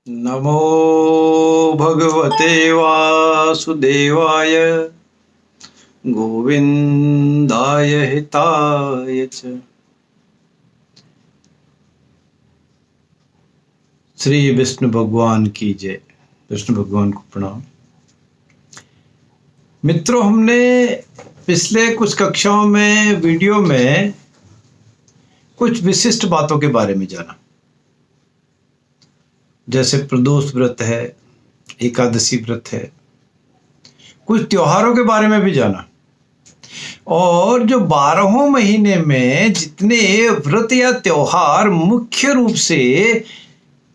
नमो भगवते वासुदेवाय गोविंदाय हिताय च। श्री विष्णु भगवान की जय। विष्णु भगवान को प्रणाम। मित्रों, हमने पिछले कुछ कक्षाओं में वीडियो में कुछ विशिष्ट बातों के बारे में जाना, जैसे प्रदोष व्रत है, एकादशी व्रत है, कुछ त्योहारों के बारे में भी जाना, और जो 12 महीने में जितने व्रत या त्योहार मुख्य रूप से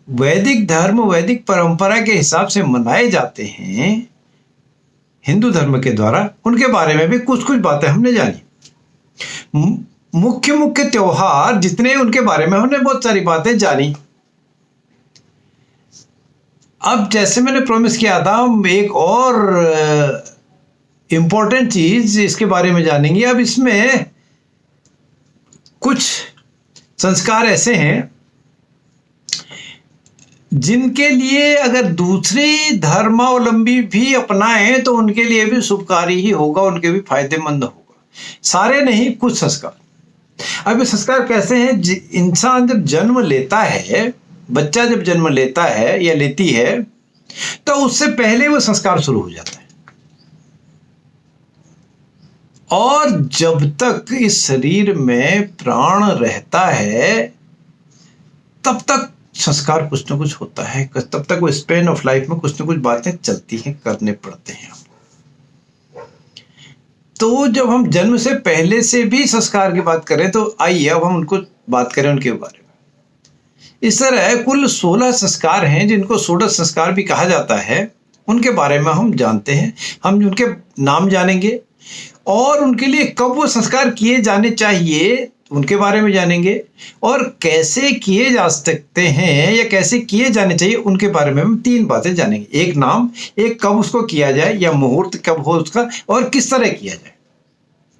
वैदिक धर्म, वैदिक परंपरा के हिसाब से मनाए जाते हैं हिंदू धर्म के द्वारा, उनके बारे में भी कुछ कुछ बातें हमने जानी। मुख्य मुख्य त्योहार जितने, उनके बारे में हमने बहुत सारी बातें जानी। अब जैसे मैंने प्रॉमिस किया था, हम एक और इम्पोर्टेंट चीज इसके बारे में जानेंगे। अब इसमें कुछ संस्कार ऐसे हैं जिनके लिए अगर दूसरे धर्मावलंबी भी अपनाएं तो उनके लिए भी शुभकारी ही होगा, उनके भी फायदेमंद होगा। सारे नहीं, कुछ संस्कार। अब ये संस्कार कैसे हैं? इंसान जब जन्म लेता है, बच्चा जब जन्म लेता है या लेती है, तो उससे पहले वो संस्कार शुरू हो जाता है, और जब तक इस शरीर में प्राण रहता है तब तक संस्कार कुछ ना कुछ होता है। तब तक वो स्पेन ऑफ लाइफ में कुछ ना कुछ बातें चलती हैं, करने पड़ते हैं। तो जब हम जन्म से पहले से भी संस्कार की बात करें तो आइए अब हम उनको बात करें, उनके बारे में। इस तरह कुल 16 संस्कार हैं, जिनको षोडश संस्कार भी कहा जाता है। उनके बारे में हम जानते हैं, हम उनके नाम जानेंगे, और उनके लिए कब वो संस्कार किए जाने चाहिए उनके बारे में जानेंगे, और कैसे किए जा सकते हैं या कैसे किए जाने चाहिए उनके बारे में हम 3 बातें जानेंगे। एक नाम, एक कब उसको किया जाए या मुहूर्त कब हो उसका, और किस तरह किया जाए।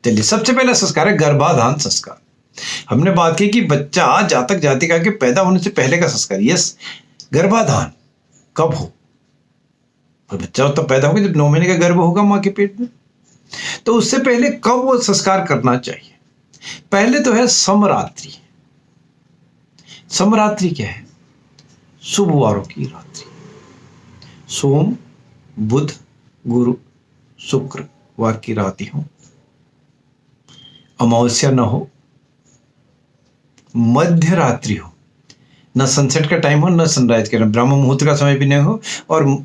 चलिए, सबसे पहला संस्कार है गर्भाधान संस्कार। हमने बात की कि बच्चा जातक जातिका के पैदा होने से पहले का संस्कार। यस, गर्भाधान कब हो? बच्चा तो पैदा होगा जब 9 महीने का गर्भ होगा मां के पेट में, तो उससे पहले कब वो संस्कार करना चाहिए? पहले तो है समरात्रि। समरात्रि क्या है? शुभ वारों की रात्रि। सोम, बुध, गुरु, शुक्र वार की रात्रि हो, अमावस्या न हो, मध्य रात्रि हो, न सनसेट का टाइम हो, न सनराइज का, ब्रह्म मुहूर्त का समय भी नहीं हो, और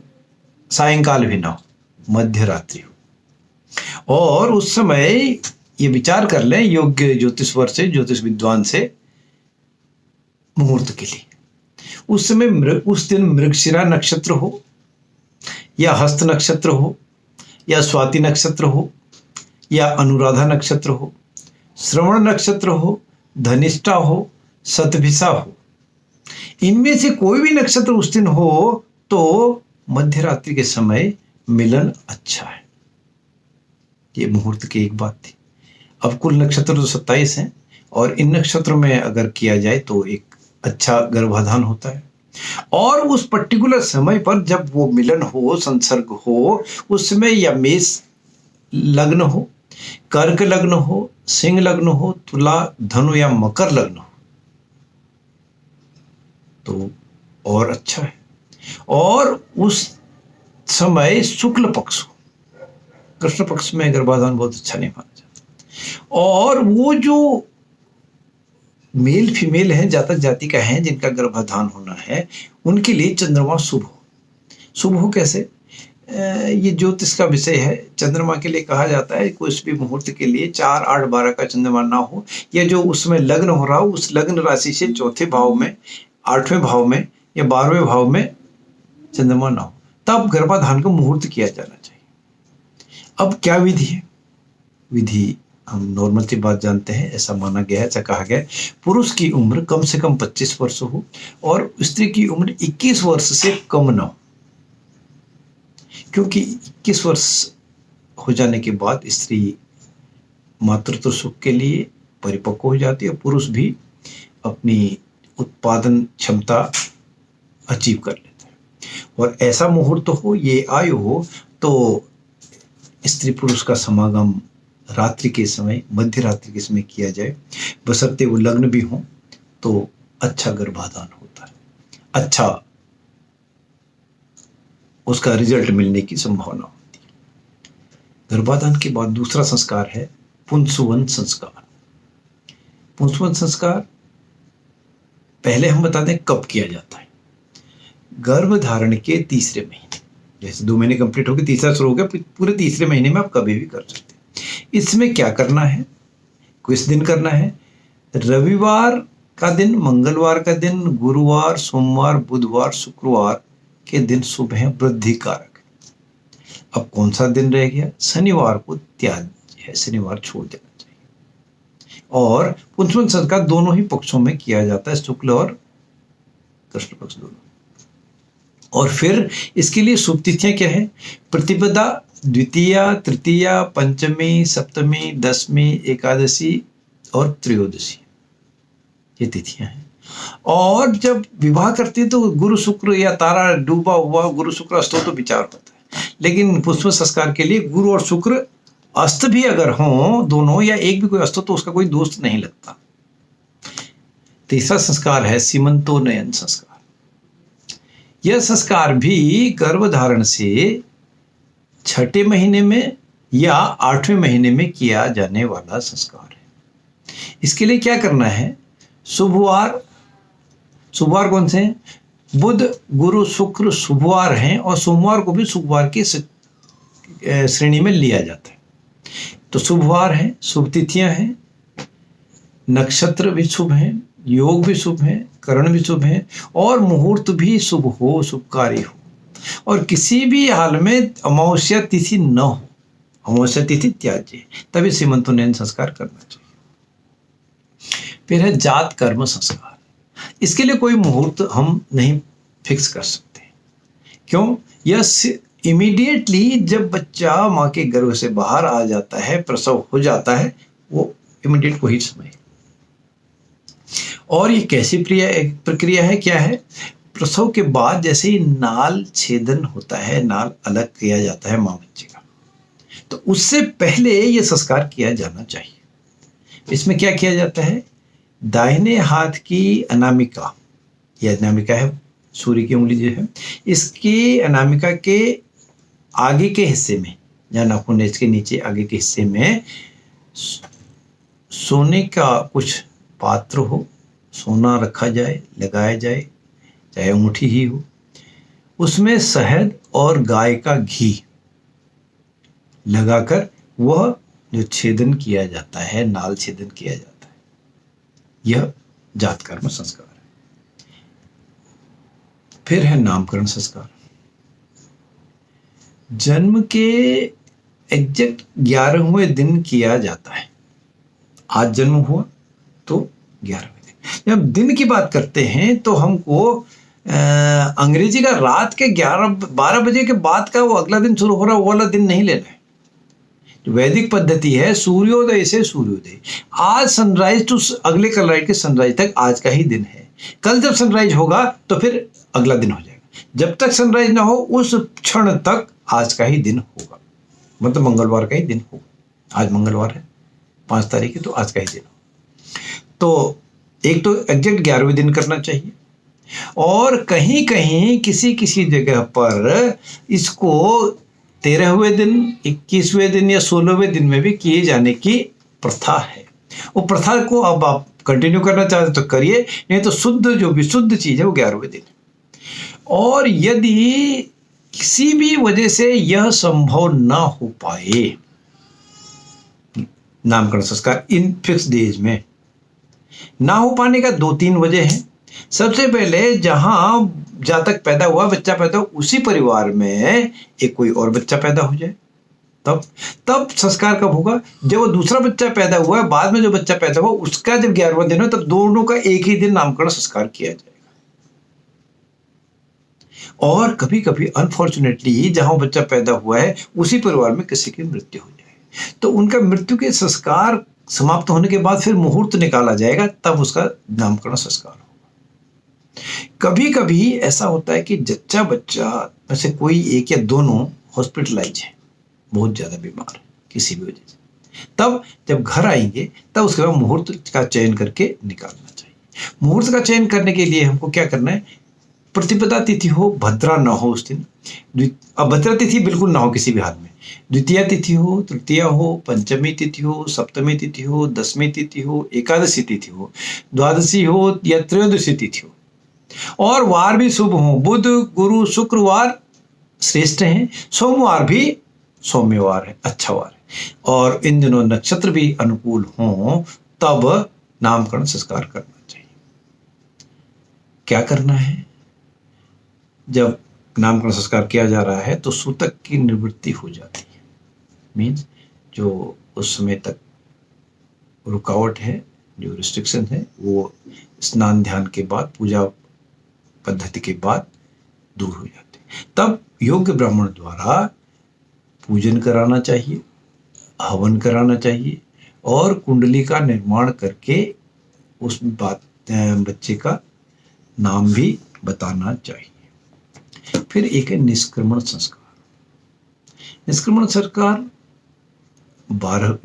सायंकाल भी ना हो, मध्य रात्रि हो। और उस समय ये विचार कर लें योग्य ज्योतिषवर से, ज्योतिष विद्वान से, मुहूर्त के लिए। उस समय उस दिन मृगशिरा नक्षत्र हो, या हस्त नक्षत्र हो, या स्वाति नक्षत्र हो, या अनुराधा नक्षत्र हो, श्रवण नक्षत्र हो, धनिष्ठा हो, शतभिषा हो। इनमें से कोई भी नक्षत्र उस दिन हो तो मध्य रात्रि के समय मिलन अच्छा है। ये मुहूर्त की एक बात थी। अब कुल नक्षत्र तो 27 हैं, और इन नक्षत्रों में अगर किया जाए तो एक अच्छा गर्भाधान होता है। और उस पर्टिकुलर समय पर जब वो मिलन हो, संसर्ग हो, उस समय या मेष लग्न हो, कर्क लग्न हो, सिंह लग्न हो, तुला, धनु या मकर लग्न हो तो और अच्छा है। और उस समय शुक्ल पक्ष हो, कृष्ण पक्ष में गर्भाधान बहुत अच्छा नहीं माना जाता। और वो जो मेल फीमेल हैं, जातक जातिका हैं, जिनका गर्भाधान होना है, उनके लिए चंद्रमा शुभ हो। शुभ हो कैसे? ये ज्योतिष का विषय है। चंद्रमा के लिए कहा जाता है कुछ भी मुहूर्त के लिए 4, 8, 12 का चंद्रमा ना हो, या जो उसमें लग्न हो रहा हो उस लग्न राशि से 4थे भाव में, 8वें भाव में या 12वें भाव में चंद्रमा ना हो, तब गर्भाधान का मुहूर्त किया जाना चाहिए। अब क्या विधि है? विधि हम नॉर्मल सी बात जानते हैं। ऐसा माना गया है, ऐसा कहा गया है, पुरुष की उम्र कम से कम 25 वर्ष हो, और स्त्री की उम्र 21 वर्ष से कम ना हो, क्योंकि 21 वर्ष हो जाने के बाद स्त्री मातृत्व सुख के लिए परिपक्व हो जाती है, पुरुष भी अपनी उत्पादन क्षमता अचीव कर लेता है। और ऐसा मुहूर्त हो, ये आयु हो, तो स्त्री पुरुष का समागम रात्रि के समय, मध्य रात्रि के समय किया जाए, बशर्ते वो लग्न भी हो, तो अच्छा गर्भाधान होता है, अच्छा उसका रिजल्ट मिलने की संभावना होती है। गर्भाधान के बाद दूसरा संस्कार है पुंसवन संस्कार। पुंसवन संस्कार पहले हम बता दें कब किया जाता है। गर्भ धारण के तीसरे महीने, जैसे 2 महीने कंप्लीट हो गए, तीसरा शुरू हो गया, पूरे तीसरे महीने में आप कभी भी कर सकते हैं। इसमें क्या करना है, किस दिन करना है? रविवार का दिन, मंगलवार का दिन, गुरुवार, सोमवार, बुधवार, शुक्रवार के दिन शुभ है, वृद्धि कारक। अब कौन सा दिन रह गया? शनिवार को त्याज्य है, शनिवार छोड़ देना चाहिए। और पुंसवन संस्कार दोनों ही पक्षों में किया जाता है, शुक्ल और कृष्ण पक्ष दोनों। और फिर इसके लिए शुभ तिथियां क्या है? प्रतिपदा, द्वितीया, तृतीया, पंचमी, सप्तमी, दशमी, एकादशी और त्रयोदशी, ये तिथियां हैं। और जब विवाह करते हैं तो गुरु शुक्र या तारा डूबा हुआ गुरु शुक्र अस्त हो तो विचार होता है, लेकिन पुष्प संस्कार के लिए गुरु और शुक्र अस्त भी अगर हो दोनों, या एक भी कोई अस्त हो, तो उसका कोई दोष नहीं लगता। तीसरा संस्कार है सीमंतोन्नयन संस्कार। यह संस्कार भी गर्भधारण से 6ठे महीने में या 8वें महीने में किया जाने वाला संस्कार है। इसके लिए क्या करना है? शुभवार, शुभवार कौन से हैं? बुध, गुरु, शुक्र शुभवार हैं, और सोमवार को भी शुभवार की श्रेणी में लिया जाता है। तो शुभवार है, शुभ तिथियां हैं, नक्षत्र भी शुभ हैं, योग भी शुभ है, करण भी शुभ है, और मुहूर्त भी शुभ हो, शुभकारी हो। और किसी भी हाल में अमावस्या तिथि न हो, अमावस्या तिथि त्याज्य है, तभी सीमंतोन्नयन संस्कार करना चाहिए। फिर है जात कर्म संस्कार। इसके लिए कोई मुहूर्त हम नहीं फिक्स कर सकते। क्यों? यह इमीडिएटली जब बच्चा माँ के गर्भ से बाहर आ जाता है, प्रसव हो जाता है, वो इमीडिएट वही समय है। और ये कैसी प्रक्रिया है, क्या है? प्रसव के बाद जैसे ही नाल छेदन होता है, नाल अलग किया जाता है माँ बच्चे का, तो उससे पहले ये संस्कार किया जाना चाहिए। इसमें क्या किया जाता है? दाहिने हाथ की अनामिका, यह अनामिका है सूर्य की उंगली जो है, इसकी अनामिका के आगे के हिस्से में, जहाँ नाखून है इसके नीचे आगे के हिस्से में, सोने का कुछ पात्र हो, सोना रखा जाए, लगाया जाए, चाहे अंगूठी ही हो, उसमें शहद और गाय का घी लगाकर वह जो छेदन किया जाता है, नाल छेदन किया जाता है, यह जात कर्म संस्कार है। फिर है नामकरण संस्कार। जन्म के एग्जैक्ट 11वें दिन किया जाता है। आज जन्म हुआ तो 11वें दिन। जब दिन की बात करते हैं तो हमको अंग्रेजी का रात के 11-12 बजे के बाद का वो अगला दिन शुरू हो रहा, वो वाला दिन नहीं लेना है। जो वैदिक पद्धति है, सूर्योदय से सूर्योदय, आज सनराइज टू अगले कल राइट के सनराइज तक आज का ही दिन है। कल जब सनराइज होगा तो फिर अगला दिन हो जाएगा। जब तक सनराइज ना हो उस क्षण तक आज का ही दिन होगा, मतलब मंगलवार का ही दिन होगा। आज मंगलवार है, 5 तारीख है, तो आज का ही दिन हो। तो एक तो एग्जैक्ट 11वें दिन करना चाहिए, और कहीं कहीं किसी किसी जगह पर इसको 13वें दिन, 21वें दिन या 16वें दिन में भी किए जाने की प्रथा है। वो प्रथा को अब आप कंटिन्यू करना चाहते तो करिए, नहीं तो शुद्ध जो विशुद्ध चीज है वो 11वें दिन। और यदि किसी भी वजह से यह संभव ना हो पाए, नामकरण संस्कार इन फिक्स डेज में ना हो पाने का 2-3 वजह हैं। सबसे पहले, जहां जातक पैदा हुआ, बच्चा पैदा हुआ, उसी परिवार में एक कोई और बच्चा पैदा हो जाए, तब संस्कार कब होगा? जब वो दूसरा बच्चा पैदा हुआ है, बाद में जो बच्चा पैदा हुआ उसका जब 11वां दिन हो, तब दोनों का एक ही दिन नामकरण संस्कार किया जाएगा। और कभी कभी अनफॉर्चुनेटली जहां बच्चा पैदा हुआ है उसी परिवार में किसी की मृत्यु हो जाए, तो उनका मृत्यु के संस्कार समाप्त होने के बाद फिर मुहूर्त निकाला जाएगा, तब उसका नामकरण संस्कार होगा। कभी कभी ऐसा होता है कि जच्चा बच्चा में से कोई एक या दोनों हॉस्पिटलाइज है, बहुत ज्यादा बीमार है किसी भी वजह से, तब जब घर आएंगे तब उसके बाद मुहूर्त का चयन करके निकालना चाहिए। मुहूर्त का चयन करने के लिए हमको क्या करना है, प्रतिपदा तिथि हो, भद्रा न हो उस दिन, अब भद्रा तिथि बिल्कुल ना हो किसी भी हाल में, द्वितीया तिथि हो, तृतीया हो, पंचमी तिथि हो, सप्तमी तिथि हो, दसवीं तिथि हो, एकादशी तिथि हो, द्वादशी हो या त्रयोदशी तिथि हो, और वार भी शुभ हो। बुध गुरु शुक्रवार श्रेष्ठ हैं, सोमवार भी सौम्यवार है, अच्छा वार है, और इन दिनों नक्षत्र भी अनुकूल हों तब नामकरण संस्कार करना चाहिए। क्या करना है, जब नामकरण संस्कार किया जा रहा है तो सूतक की निवृत्ति हो जाती है, मीन्स जो उस समय तक रुकावट है, जो रिस्ट्रिक्शन है, वो स्नान ध्यान के बाद, पूजा पद्धति के बाद दूर हो जाते हैं। तब योग्य ब्राह्मण द्वारा पूजन कराना चाहिए, हवन कराना चाहिए, और कुंडली का निर्माण करके उस बच्चे का नाम भी बताना चाहिए। फिर एक है निष्क्रमण संस्कार। निष्क्रमण संस्कार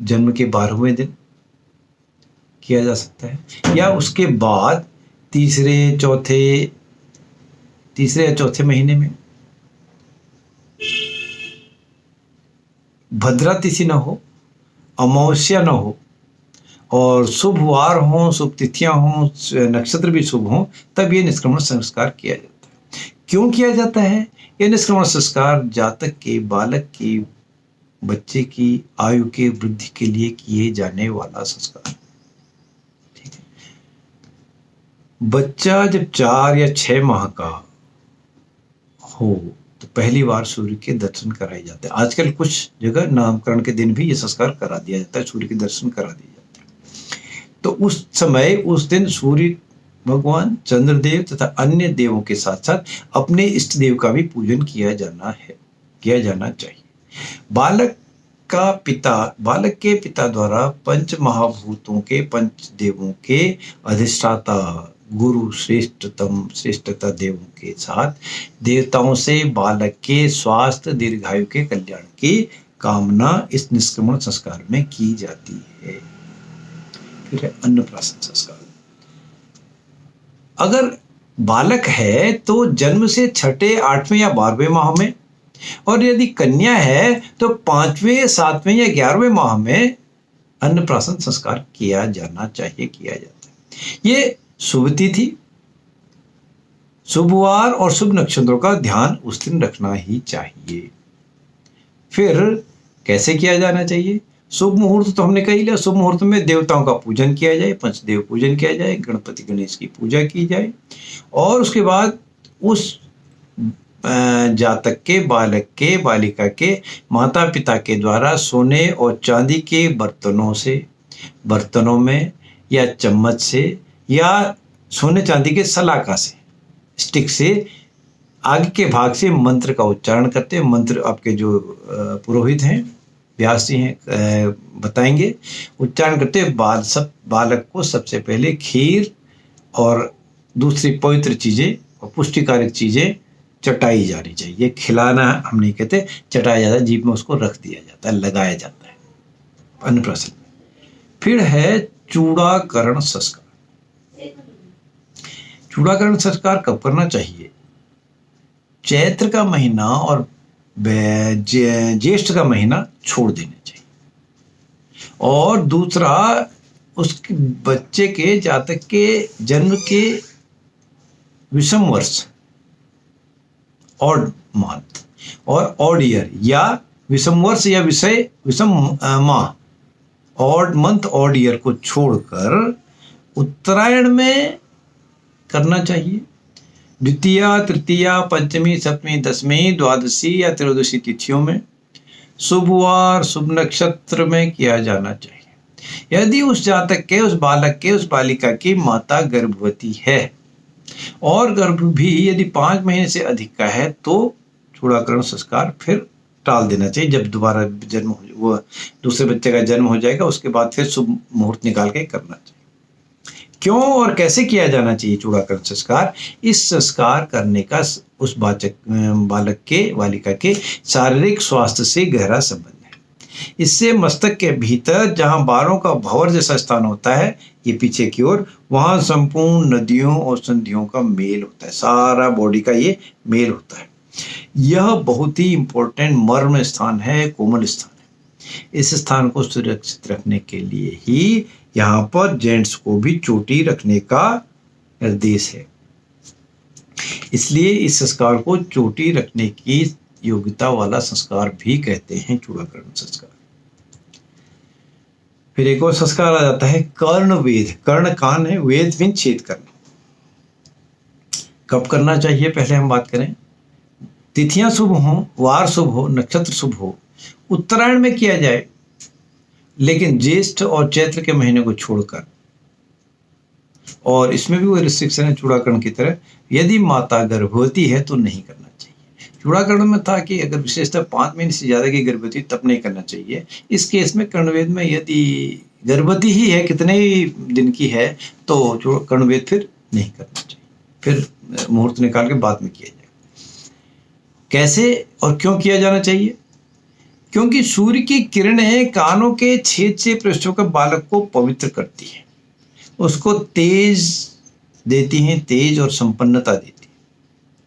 जन्म के 12वें दिन किया जा सकता है, या उसके बाद तीसरे या चौथे महीने में। भद्रा तिथि न हो, अमावस्या न हो, और शुभ वार हो, शुभ तिथियां हो, नक्षत्र भी शुभ हो, तब ये निष्क्रमण संस्कार किया जाता है। क्यों किया जाता है? ये निष्क्रमण संस्कार जातक के, बालक के, बच्चे की आयु के वृद्धि के लिए किए जाने वाला संस्कार। ठीक है, बच्चा जब 4 या 6 माह का हो तो पहली बार सूर्य के दर्शन कराए जाते हैं। आजकल कुछ जगह नामकरण के दिन भी ये संस्कार करा दिया जाता है, सूर्य के दर्शन करा दिए जाते हैं। तो उस समय, उस दिन सूर्य भगवान, चंद्रदेव तथा अन्य देवों के साथ साथ अपने इष्ट देव का भी पूजन किया जाना चाहिए। बालक के पिता द्वारा पंच महाभूतों के, पंच देवों के अधिष्ठाता गुरु श्रेष्ठता देवों के साथ देवताओं से बालक के स्वास्थ्य, दीर्घायु के कल्याण की कामना इस निष्क्रमण संस्कार में की जाती है। फिर है अन्नप्राशन संस्कार। अगर बालक है तो जन्म से 6, 8वें या 12वें माह में, और यदि कन्या है तो 5वें, 7वें या 11वें माह में अन्नप्राशन संस्कार किया जाता है। ये शुभ तिथि, शुभ वार और शुभ नक्षत्रों का ध्यान उस दिन रखना ही चाहिए। फिर कैसे किया जाना चाहिए? शुभ मुहूर्त तो हमने कही लिया। शुभ मुहूर्त में देवताओं का पूजन किया जाए, पंचदेव पूजन किया जाए, गणपति गणेश की पूजा की जाए, और उसके बाद उस जातक के, बालक के, बालिका के माता पिता के द्वारा सोने और चांदी के बर्तनों में या चम्मच से, या सोने चांदी के सलाका से, स्टिक से आगे के भाग से मंत्र का उच्चारण करते हैं। मंत्र आपके जो पुरोहित हैं, व्यास जी हैं, बताएंगे। उच्चारण करते बालक को सबसे पहले खीर और दूसरी पवित्र चीजें और पुष्टिकारक चीजें चटाई जानी चाहिए। खिलाना हम नहीं कहते, चटाया जाता है, जीभ में उसको रख दिया जाता है, लगाया जाता है अन्नप्राशन में। फिर है चूड़ाकरण संस्कार। चूड़ाकरण संस्कार कब करना चाहिए? चैत्र का महीना और ज्येष्ठ का महीना छोड़ देना चाहिए। और दूसरा, उसके बच्चे के, जातक के जन्म के विषम वर्ष, ऑड मंथ और ऑड ईयर, या विषम वर्ष या विषम माह, ऑड मंथ ऑड ईयर को छोड़कर उत्तरायण में करना चाहिए। द्वितीया, तृतीया, पंचमी, सप्तमी, दसवीं, द्वादशी या त्रयोदशी तिथियों में, शुभवार, शुभ नक्षत्र में किया जाना चाहिए। यदि उस जातक के, उस बालक के, उस बालिका की माता गर्भवती है और गर्भ भी यदि 5 महीने से अधिक का है तो चूड़ाकरण संस्कार फिर टाल देना चाहिए। जब दोबारा जन्म हो, वो दूसरे बच्चे का जन्म हो जाएगा, उसके बाद फिर शुभ मुहूर्त निकाल के करना चाहिए। क्यों और कैसे किया जाना चाहिए चूड़ाकरण संस्कार? इस संस्कार करने का उस बालिका के शारीरिक स्वास्थ्य से गहरा संबंध है। इससे मस्तक के भीतर जहां बालों का भंवर जैसा स्थान होता है, ये पीछे की ओर, वहां संपूर्ण नदियों और संधियों का मेल होता है, सारा बॉडी का ये मेल होता है। यह बहुत ही इंपॉर्टेंट मर्म स्थान है, कोमल स्थान है। इस स्थान को सुरक्षित रखने के लिए ही यहाँ पर जेंट्स को भी चोटी रखने का निर्देश है। इसलिए इस संस्कार को चोटी रखने की योग्यता वाला संस्कार भी कहते हैं, चूड़ाकरण संस्कार। फिर एक और संस्कार आ जाता है कर्णवेध। कर्ण कान है, वेद विन छेद करना। कब करना चाहिए पहले हम बात करें। तिथियां शुभ हो, वार शुभ हो, नक्षत्र शुभ हो, उत्तरायण में किया जाए, लेकिन ज्येष्ठ और चैत्र के महीने को छोड़कर। और इसमें भी वो रिस्ट्रिक्शन है चूड़ाकरण की तरह, यदि माता गर्भवती है तो नहीं करना चाहिए। चूड़ाकरण में था कि अगर विशेषतः 5 महीने से ज्यादा की गर्भवती तब नहीं करना चाहिए। इस केस में कर्णवेद में यदि गर्भवती ही है, कितने ही दिन की है, तो कर्णवेद फिर नहीं करना चाहिए, फिर मुहूर्त निकाल के बाद में किया जाए। कैसे और क्यों किया जाना चाहिए? क्योंकि सूर्य की किरणें कानों के छेद से प्रवेश होकर बालक को पवित्र करती है, उसको तेज देती हैं, तेज और संपन्नता देती है।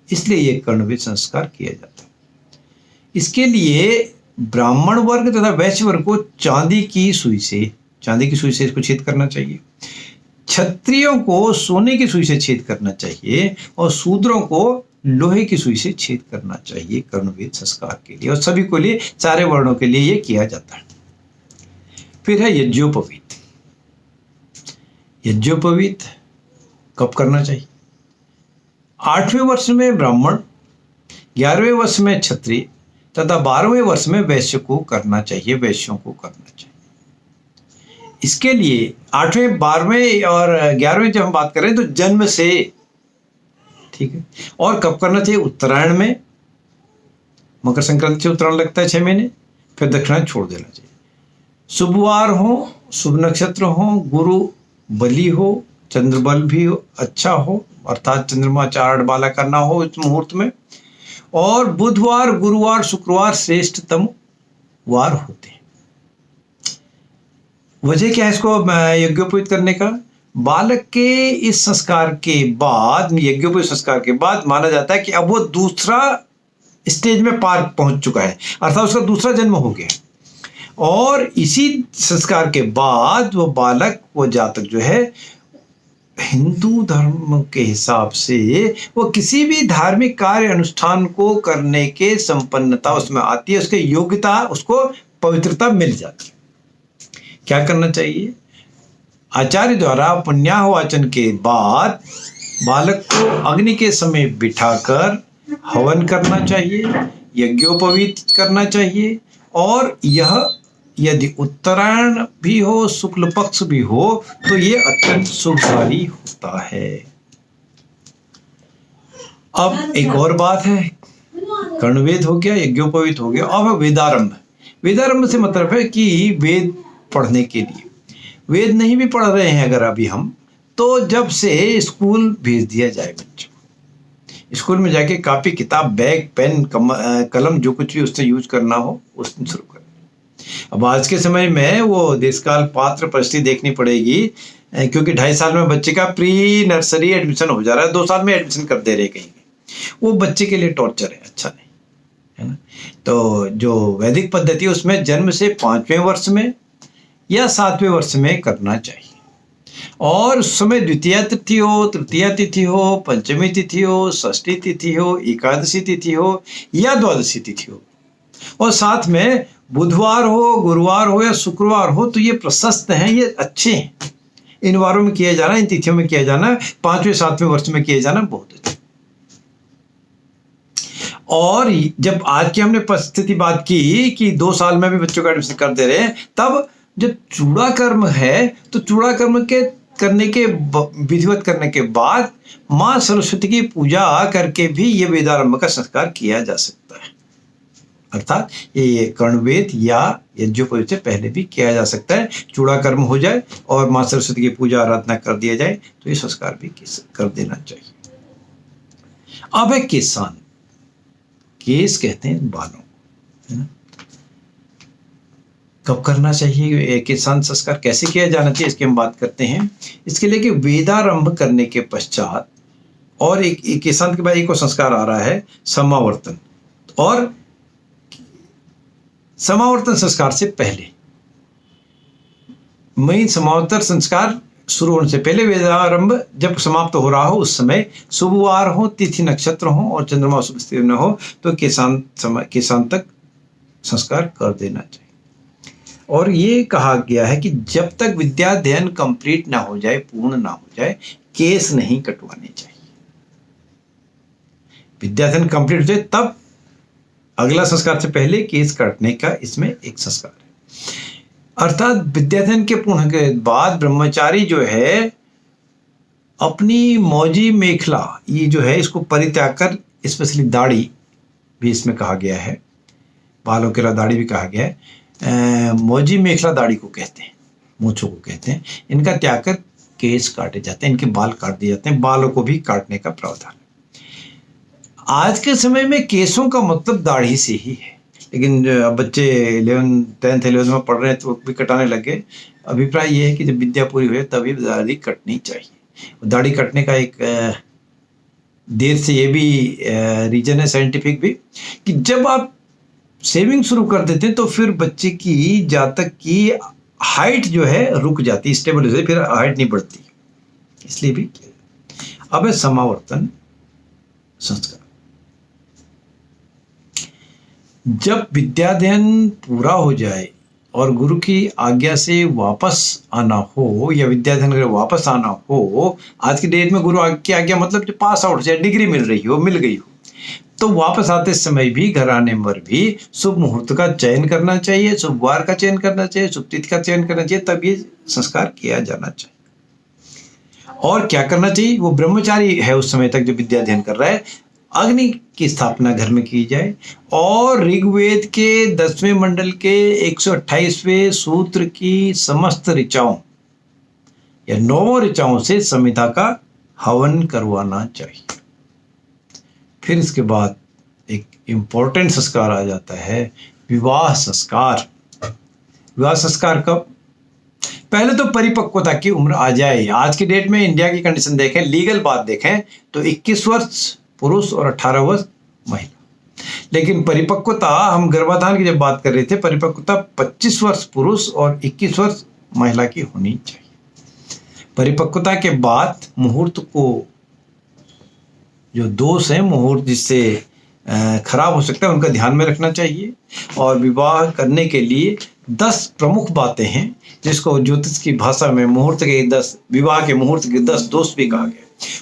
इसलिए यह कर्णवेद संस्कार किया जाता है। इसके लिए ब्राह्मण वर्ग तथा वैश्य वर्ग को चांदी की सुई से इसको छेद करना चाहिए। क्षत्रियों को सोने की सुई से छेद करना चाहिए और शूद्रों को लोहे की सुई से छेद करना चाहिए कर्णवेद संस्कार के लिए। और सभी को लिए, सारे वर्णों के लिए ये किया जाता है। फिर है यज्ञोपवीत। यज्ञोपवीत कब करना चाहिए? 8वें वर्ष में ब्राह्मण, 11वें वर्ष में क्षत्रिय तथा 12वें वर्ष में वैश्य को करना चाहिए, वैश्यों को करना चाहिए। इसके लिए 8वें, 12वें और 11वें जब हम बात करें तो जन्म से, ठीक है। और कब करना चाहिए? उत्तरायण में। मकर संक्रांति से उत्तरायण लगता है 6 महीने, फिर दक्षिणायन छोड़ देना चाहिए। शुभवार हो, शुभ नक्षत्र हो, गुरु बली हो, चंद्रबल भी अच्छा हो, अर्थात चंद्रमा 4 बाला करना हो इस मुहूर्त में। और बुधवार, गुरुवार, शुक्रवार श्रेष्ठतम वार होते हैं। वजह क्या है इसको यज्ञोपवीत करने का? बालक के इस संस्कार के बाद, यज्ञोपवीत संस्कार के बाद माना जाता है कि अब वो दूसरा स्टेज में पार पहुंच चुका है, अर्थात उसका दूसरा जन्म हो गया। और इसी संस्कार के बाद वो बालक, वो जातक जो है, हिंदू धर्म के हिसाब से वो किसी भी धार्मिक कार्य अनुष्ठान को करने के संपन्नता उसमें आती है, उसके योग्यता, उसको पवित्रता मिल जाती है। क्या करना चाहिए? आचार्य द्वारा पुण्याह वाचन के बाद बालक को अग्नि के समय बिठाकर हवन करना चाहिए, यज्ञोपवीत करना चाहिए। और यह यदि उत्तरायण भी हो, शुक्ल पक्ष भी हो, तो ये अत्यंत शुभकारी होता है। अब एक और बात है, कर्णवेद हो गया, यज्ञोपवीत हो गया, अब वेदारंभ। वेदारंभ से मतलब है कि वेद पढ़ने के लिए। वेद नहीं भी पढ़ रहे हैं अगर अभी हम, तो जब से स्कूल भेज दिया जाए बच्चों, स्कूल में जाके कापी किताब, बैग, पेन, कलम, जो कुछ भी उससे यूज करना हो उससे शुरू करें। अब आज के समय में वो देशकाल पात्र परिस्थिति देखनी पड़ेगी, क्योंकि 2.5 साल में बच्चे का प्री नर्सरी एडमिशन हो जा रहा है, 2 साल में एडमिशन कर दे रहे कहीं। वो बच्चे के लिए टॉर्चर है, अच्छा नहीं है ना। तो जो वैदिक पद्धति है उसमें जन्म से 5वें वर्ष में या 7वें वर्ष में करना चाहिए। और उस समय द्वितीया तिथि हो, तृतीया तिथि हो, पंचमी तिथि हो, षष्ठी तिथि हो, एकादशी तिथि हो या द्वादशी तिथि हो, और साथ में बुधवार हो, गुरुवार हो या शुक्रवार हो, तो ये प्रशस्त हैं, ये अच्छे हैं। इन वारों में किया जाना, इन तिथियों में किया जाना, 5वें 7वें वर्ष में किया जाना बहुत अच्छा। और जब आज की हमने परिस्थिति बात की कि 2 साल में भी बच्चों का एडमिशन कर दे रहे हैं, तब जब चूड़ा कर्म है तो चूड़ा कर्म के करने के विधिवत करने के बाद माँ सरस्वती की पूजा करके भी ये वेदारंभ का संस्कार किया जा सकता है। अर्थात ये कर्णवेद या यज्ञोपवीत से पहले भी किया जा सकता है। चूड़ा कर्म हो जाए और माँ सरस्वती की पूजा आराधना कर दिया जाए तो ये संस्कार भी कर देना चाहिए। अब है केसान। केस कहते हैं बालों, है ना। कब करना चाहिए केसान संस्कार, कैसे किया जाना चाहिए, इसकी हम बात करते हैं। इसके लिए कि वेदारंभ करने के पश्चात और एक केसान के बाद एक और संस्कार आ रहा है समावर्तन, और समावर्तन संस्कार से पहले मई समावर्तन संस्कार शुरू होने से पहले वेदारंभ जब समाप्त हो रहा हो उस समय शुभवार हो, तिथि नक्षत्र हो और चंद्रमा शुभ स्थिति न हो तो केसान तक संस्कार कर देना चाहिए। और ये कहा गया है कि जब तक विद्याध्ययन कंप्लीट ना हो जाए, पूर्ण ना हो जाए, केस नहीं कटवाने चाहिए। विद्याध्ययन कंप्लीट हो जाए तब अगला संस्कार से पहले केस काटने का इसमें एक संस्कार है। अर्थात विद्याध्ययन के पूर्ण के बाद ब्रह्मचारी जो है अपनी मौजी मेखला ये जो है इसको परित्याग कर, स्पेशली दाढ़ी भी इसमें कहा गया है, बालों के लिए दाढ़ी भी कहा गया है। मौजी मेखला दाढ़ी को कहते हैं, मूंछों को कहते हैं। इनका त्याग कर केस काटे जाते हैं, इनके बाल काट दिए जाते हैं। बालों को भी काटने का प्रावधान है। आज के समय में केसों का मतलब दाढ़ी से ही है, लेकिन अब बच्चे 10th 11th में पढ़ रहे हैं तो वो भी कटाने लगे। अभिप्राय ये है कि जब विद्या पूरी हुई तभी दाढ़ी कटनी चाहिए। दाढ़ी कटने का एक देर से ये भी रीजन है साइंटिफिक भी कि जब आप सेविंग शुरू कर देते हैं तो फिर बच्चे की जातक की हाइट जो है रुक जाती है, स्टेबल हो जाती है, फिर हाइट नहीं बढ़ती, इसलिए भी किया। अब है समावर्तन संस्कार। जब विद्याध्ययन पूरा हो जाए और गुरु की आज्ञा से वापस आना हो या विद्याध्ययन कर वापस आना हो, आज की डेट में गुरु की आज्ञा मतलब जो पास आउट या डिग्री मिल रही हो, मिल गई हो, तो वापस आते समय भी घर आने पर भी शुभ मुहूर्त का चयन करना चाहिए, शुभ वार का चयन करना चाहिए, शुभ तिथि का चयन करना चाहिए, तब ये संस्कार किया जाना चाहिए। और क्या करना चाहिए, वो ब्रह्मचारी है उस समय तक जो विद्याध्ययन कर रहा है, अग्नि की स्थापना घर में की जाए और ऋग्वेद के 10वें मंडल के 128वें सूत्र की समस्त ऋचाओं या 9 ऋचाओं से संहिता का हवन करवाना चाहिए। फिर इसके बाद एक इम्पोर्टेंट संस्कार आ जाता है, विवाह संस्कार। विवाह संस्कार कब? पहले तो परिपक्वता की उम्र आ जाए। आज की डेट में इंडिया की कंडीशन देखें, लीगल बात देखें तो 21 वर्ष पुरुष और 18 वर्ष महिला। लेकिन परिपक्वता, हम गर्भाधान की जब बात कर रहे थे, परिपक्वता 25 वर्ष पुरुष और 21 वर्ष महिला की होनी चाहिए। परिपक्वता के बाद मुहूर्त को, जो दोष है मुहूर्त जिससे खराब हो सकता है, उनका ध्यान में रखना चाहिए। और विवाह करने के लिए 10 प्रमुख बातें हैं जिसको ज्योतिष की भाषा में मुहूर्त के 10, विवाह के मुहूर्त के 10 दोष भी कहा गया।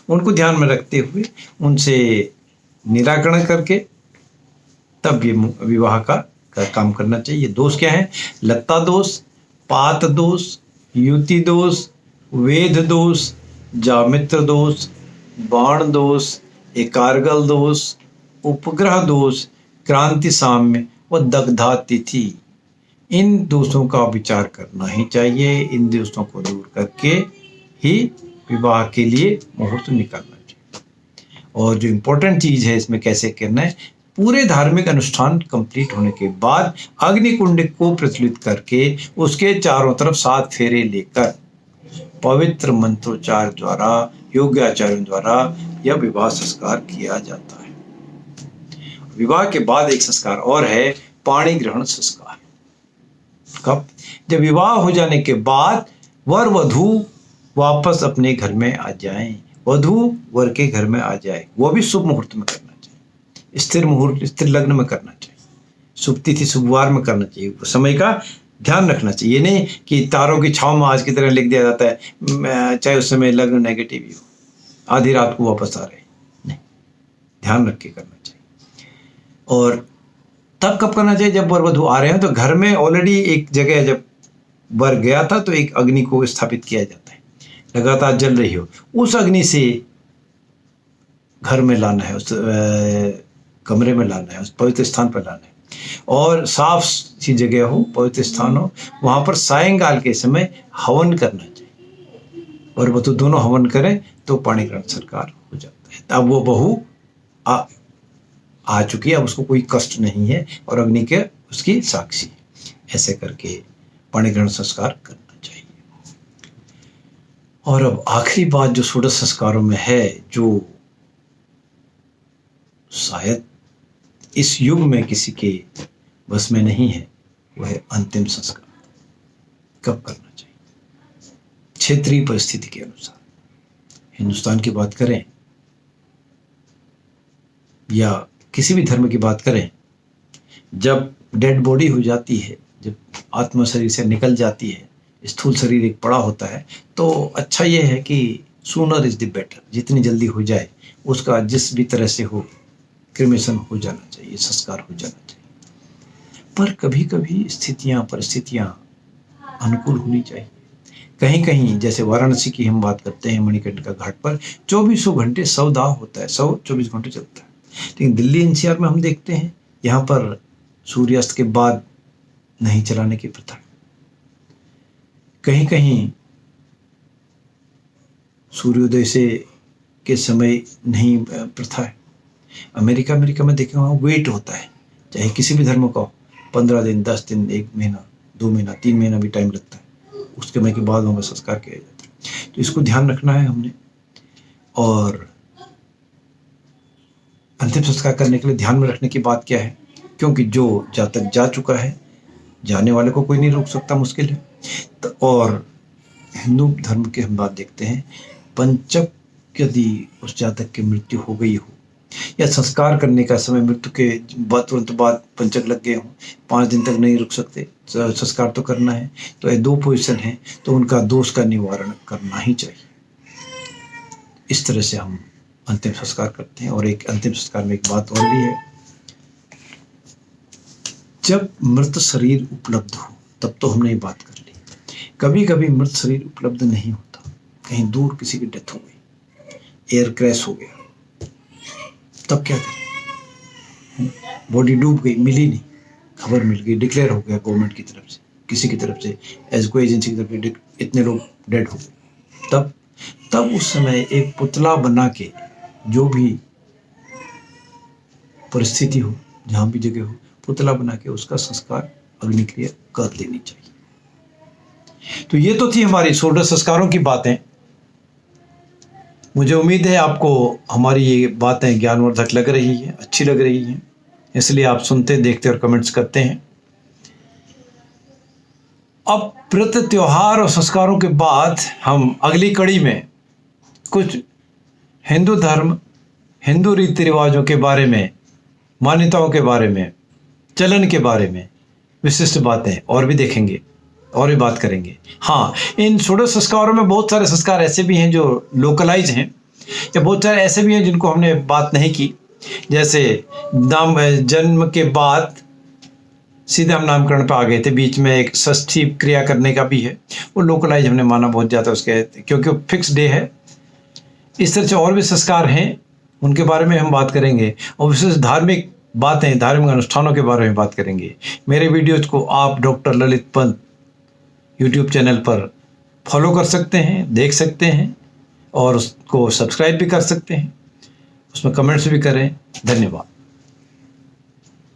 उनको ध्यान में रखते हुए उनसे निराकरण करके तब ये विवाह का काम करना चाहिए। दोष क्या है? लत्ता दोष, पात दोष, युति दोष, वेद दोष, जामित्र दोष, बाण दोष, एकारगल दोष, उपग्रह दोष, क्रांति साम्य व दग्धा तिथि। इन दोषों का विचार करना ही चाहिए। इन दोषों को दूर करके ही विवाह के लिए मुहूर्त निकालना चाहिए। और जो इम्पोर्टेंट चीज है इसमें कैसे करना है, पूरे धार्मिक अनुष्ठान कंप्लीट होने के बाद अग्निकुंड को प्रज्वलित करके उसके चारों तरफ 7 फेरे लेकर पवित्र मंत्रोच्चार द्वारा, योग्य आचार्यों द्वारा यह विवाह संस्कार किया जाता है। विवाह के बाद एक संस्कार और है, पाणी ग्रहण संस्कार। कब? जब विवाह हो जाने के बाद वर वधू वापस अपने घर में आ जाएं, वधू वर के घर में आ जाए, वो भी शुभ मुहूर्त में करना चाहिए, स्थिर मुहूर्त, स्थिर लग्न में करना चाहिए, शुभ तिथि शुभवार में करना चाहिए। समय का ध्यान रखना चाहिए। ये नहीं कि तारों की छाव में आज की तरह लिख दिया जाता है, चाहे उस समय लग्न नेगेटिव ही हो, आधी रात को वापस आ रहे, नहीं, ध्यान रख के करना चाहिए। और तब कब करना चाहिए? जब वर वधू आ रहे हैं तो घर में ऑलरेडी एक जगह जब वर गया था तो एक अग्नि को स्थापित किया जाता है, लगातार जल रही हो, उस अग्नि से घर में लाना है, उस कमरे में लाना है, उस पवित्र स्थान पर लाना है। और साफ सी जगह हो, पवित्र स्थान हो, वहाँ पर सायंकाल के समय हवन करना चाहिए। और वह तो दोनों हवन करें तो पाणी ग्रहण संस्कार हो जाता है। अब वो बहू आ चुकी है, अब उसको कोई कष्ट नहीं है और अग्नि के उसकी साक्षी है। ऐसे करके पाणी ग्रहण संस्कार करना चाहिए। और अब आखिरी बात जो षोडश संस्कारों में है, जो शायद इस युग में किसी के बस में नहीं है, वह है अंतिम संस्कार। कब करना चाहिए? क्षेत्रीय परिस्थिति के अनुसार। हिंदुस्तान की बात करें या किसी भी धर्म की बात करें, जब डेड बॉडी हो जाती है, जब आत्मा शरीर से निकल जाती है, स्थूल शरीर एक पड़ा होता है, तो अच्छा यह है कि सूनर इज द बेटर, जितनी जल्दी हो जाए उसका जिस भी तरह से हो क्रिमेशन हो जाना चाहिए, संस्कार हो जाना चाहिए। पर कभी कभी स्थितियां परिस्थितियां अनुकूल होनी चाहिए। कहीं कहीं जैसे वाराणसी की हम बात करते हैं, मणिकर्णिका घाट पर 2400 घंटे शवदाह होता है, 24 घंटे चलता है। लेकिन दिल्ली एनसीआर में हम देखते हैं यहाँ पर सूर्यास्त के बाद नहीं चलाने की प्रथा है। कहीं कहीं सूर्योदय से के समय नहीं प्रथा है। अमेरिका में देखें वहाँ वेट होता है, चाहे किसी भी धर्म का हो, 15 दिन, 10 दिन, 1 महीना, 2 महीना, 3 महीना भी टाइम लगता है, उसके समय के बाद वहाँ संस्कार किया जाता है। तो इसको ध्यान रखना है हमने। और अंतिम संस्कार करने के लिए ध्यान में रखने की बात क्या है, क्योंकि जो जातक जा चुका है, जाने वाले को कोई नहीं रोक सकता, मुश्किल है। तो और हिंदू धर्म के हम बात देखते हैं, पंचक यदि उस जातक की मृत्यु हो गई हो या संस्कार करने का समय मृत्यु के तुरंत बाद पंचक लग गए हों, 5 दिन तक नहीं रुक सकते, संस्कार तो करना है, तो ये 2 पोजीशन है, तो उनका दोष का निवारण करना ही चाहिए। इस तरह से हम अंतिम संस्कार करते हैं। और एक अंतिम संस्कार में एक बात और भी है, जब मृत शरीर उपलब्ध हो तब तो हमने ये बात कर ली। कभी कभी मृत शरीर उपलब्ध नहीं होता, कहीं दूर किसी की डेथ हो गई, एयर क्रैश हो गया, तब क्या करें? बॉडी डूब गई, मिली नहीं, खबर मिल गई, डिक्लेयर हो गया गवर्नमेंट की तरफ से, किसी की तरफ से, एज कोई एजेंसी की तरफ से, इतने लोग डेड हो गए। तब उस समय एक पुतला बना के, जो भी परिस्थिति हो, जहाँ भी जगह हो, पुतला बना के उसका संस्कार अग्निक्रिया कर देनी चाहिए। तो ये तो थी हमारी षोडश संस्कारों की बातें। मुझे उम्मीद है आपको हमारी ये बातें ज्ञानवर्धक लग रही है, अच्छी लग रही हैं, इसलिए आप सुनते, देखते और कमेंट्स करते हैं। अब व्रत, त्योहार और संस्कारों के बाद हम अगली कड़ी में कुछ हिंदू धर्म, हिंदू रीति रिवाजों के बारे में, मान्यताओं के बारे में, चलन के बारे में विशिष्ट बातें और भी देखेंगे और भी बात करेंगे। हाँ, इन षोडश संस्कारों में बहुत सारे संस्कार ऐसे भी हैं जो लोकलाइज हैं, या बहुत सारे ऐसे भी हैं जिनको हमने बात नहीं की। जैसे जन्म के बाद सीधे हम नामकरण पर आ गए थे, बीच में एक षष्ठी क्रिया करने का भी है, वो लोकलाइज हमने माना बहुत ज़्यादा उसके, क्योंकि फिक्स डे है। इस तरह से और भी संस्कार हैं, उनके बारे में हम बात करेंगे। और विशेष धार्मिक बातें, धार्मिक अनुष्ठानों के बारे में बात करेंगे। मेरे वीडियोज को आप doctor Lalit Pant YouTube channel पर फॉलो कर सकते हैं, देख सकते हैं और उसको सब्सक्राइब भी कर सकते हैं, उसमें कमेंट्स भी करें। धन्यवाद।